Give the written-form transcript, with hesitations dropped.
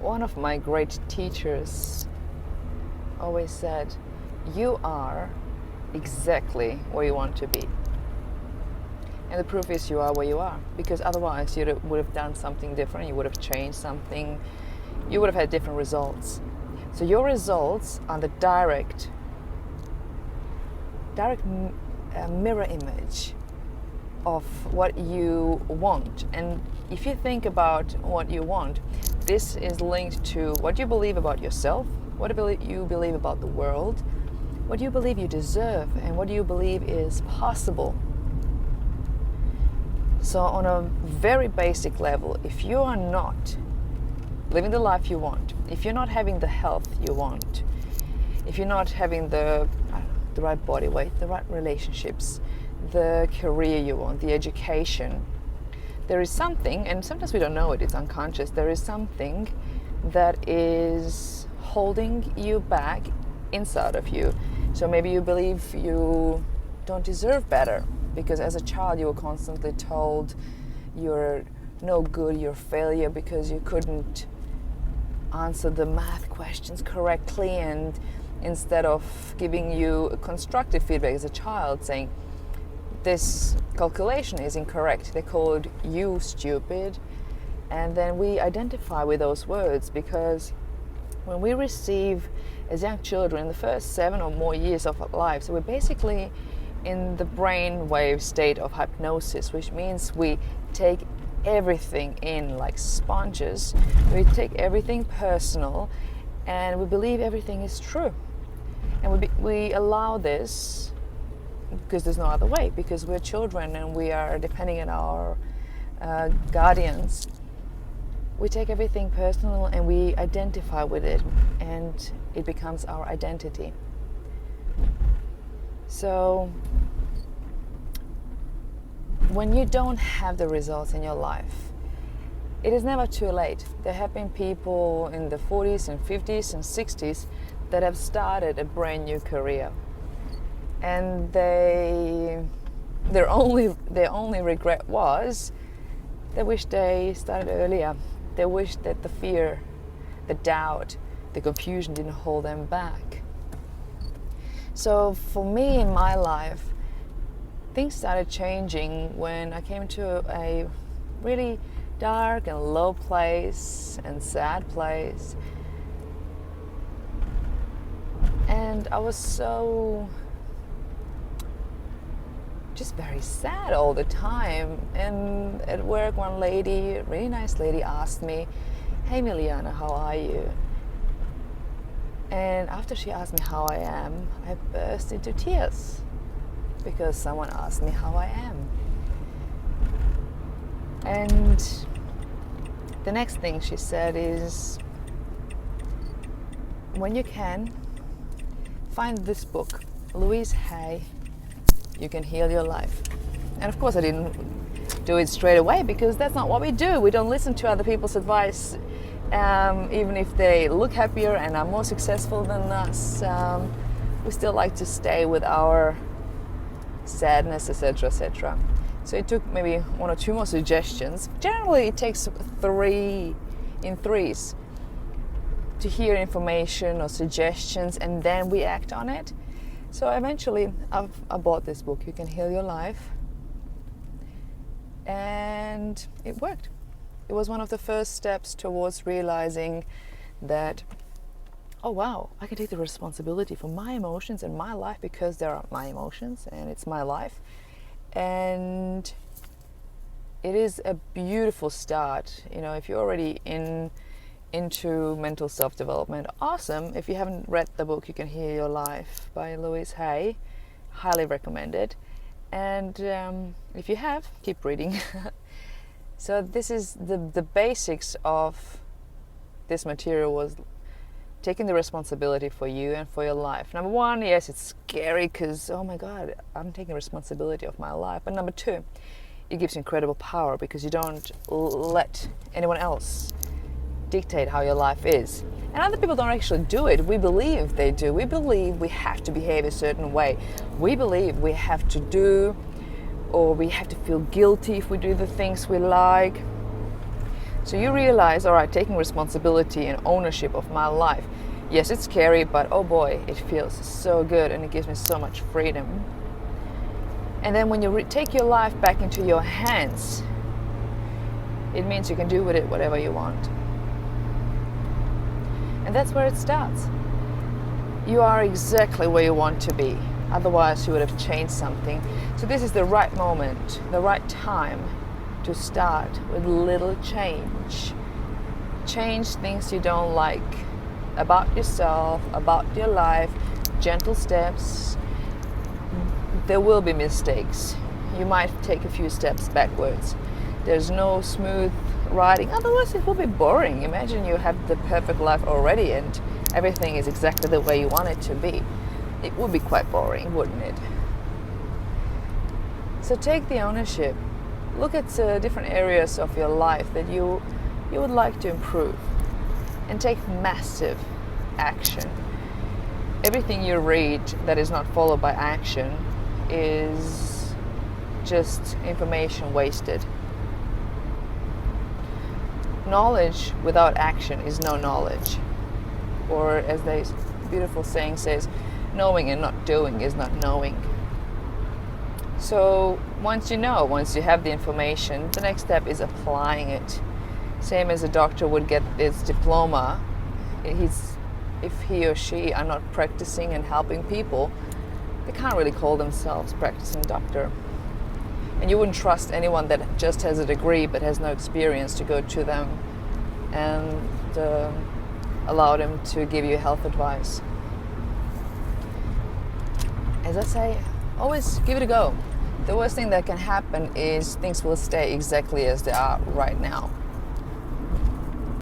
One of my great teachers always said, you are exactly where you want to be. And the proof is you are where you are, because otherwise you would have done something different, you would have changed something, you would have had different results. So your results are the direct mirror image of what you want. And if you think about what you want, this is linked to what you believe about yourself, what you believe about the world, what you believe you deserve, and what you believe is possible. So on a very basic level, if you are not living the life you want, if you're not having the health you want, if you're not having the right body weight, the right relationships, the career you want, the education, there is something, and sometimes we don't know it, it's unconscious, there is something that is holding you back inside of you. So maybe you believe you don't deserve better, because as a child you were constantly told you're no good, you're a failure because you couldn't answer the math questions correctly, and instead of giving you constructive feedback as a child saying this calculation is incorrect, they called you stupid. And then we identify with those words, because when we receive as young children the first 7 or more years of our lives, we're basically in the brainwave state of hypnosis, which means we take everything in like sponges. We take everything personal and we believe everything is true. And we allow this because there's no other way, because we're children and we are depending on our guardians. We take everything personal and we identify with it, and it becomes our identity. So when you don't have the results in your life, it is never too late. There have been people in the 40s and 50s and 60s that have started a brand new career, and their only regret was they wish they started earlier. They wish that the fear, the doubt, the confusion didn't hold them back. So for me in my life, things started changing when I came to a really dark and low place and sad place. And I was so just very sad all the time. And at work, one lady, a really nice lady, asked me, "Hey Miliana, how are you?" And after she asked me how I am, I burst into tears because someone asked me how I am. And the next thing she said is, when you can, find this book, Louise Hay, You Can Heal Your Life. And of course I didn't do it straight away, because that's not what we do. We don't listen to other people's advice, even if they look happier and are more successful than us. We still like to stay with our sadness, etc., etc. So it took maybe 1 or 2 more suggestions. Generally it takes 3 in threes to hear information or suggestions, and then we act on it. So eventually I bought this book, You Can Heal Your Life, and it worked. It was one of the first steps towards realizing that, oh wow, I can take the responsibility for my emotions and my life, because they are my emotions and it's my life. And it is a beautiful start. You know, if you're already into mental self-development, awesome. If you haven't read the book You Can Heal Your Life by Louise Hay, highly recommend it. And if you have, keep reading. So this is the basics of this material, was taking the responsibility for you and for your life. Number 1, yes, it's scary because, oh my God, I'm taking responsibility of my life. But number 2, it gives incredible power, because you don't let anyone else dictate how your life is. And other people don't actually do it. We believe they do. We believe we have to behave a certain way. We believe we have to do, or we have to feel guilty if we do the things we like. So you realize, all right, taking responsibility and ownership of my life. Yes, it's scary, but oh boy, it feels so good and it gives me so much freedom. And then when you take your life back into your hands, it means you can do with it whatever you want. And that's where it starts. You are exactly where you want to be. Otherwise, you would have changed something. So this is the right moment, the right time to start with little change. Change things you don't like about yourself, about your life, gentle steps. There will be mistakes. You might take a few steps backwards. There's no smooth riding, otherwise it will be boring. Imagine you have the perfect life already and everything is exactly the way you want it to be. It would be quite boring, wouldn't it? So take the ownership. Look at different areas of your life that you would like to improve and take massive action. Everything you read that is not followed by action is just information wasted. Knowledge without action is no knowledge. Or as the beautiful saying says, knowing and not doing is not knowing. So once you know, once you have the information, the next step is applying it. Same as a doctor would get his diploma, if he or she are not practicing and helping people, they can't really call themselves practicing doctor. And you wouldn't trust anyone that just has a degree but has no experience to go to them and allow them to give you health advice. As I say, always give it a go. The worst thing that can happen is things will stay exactly as they are right now.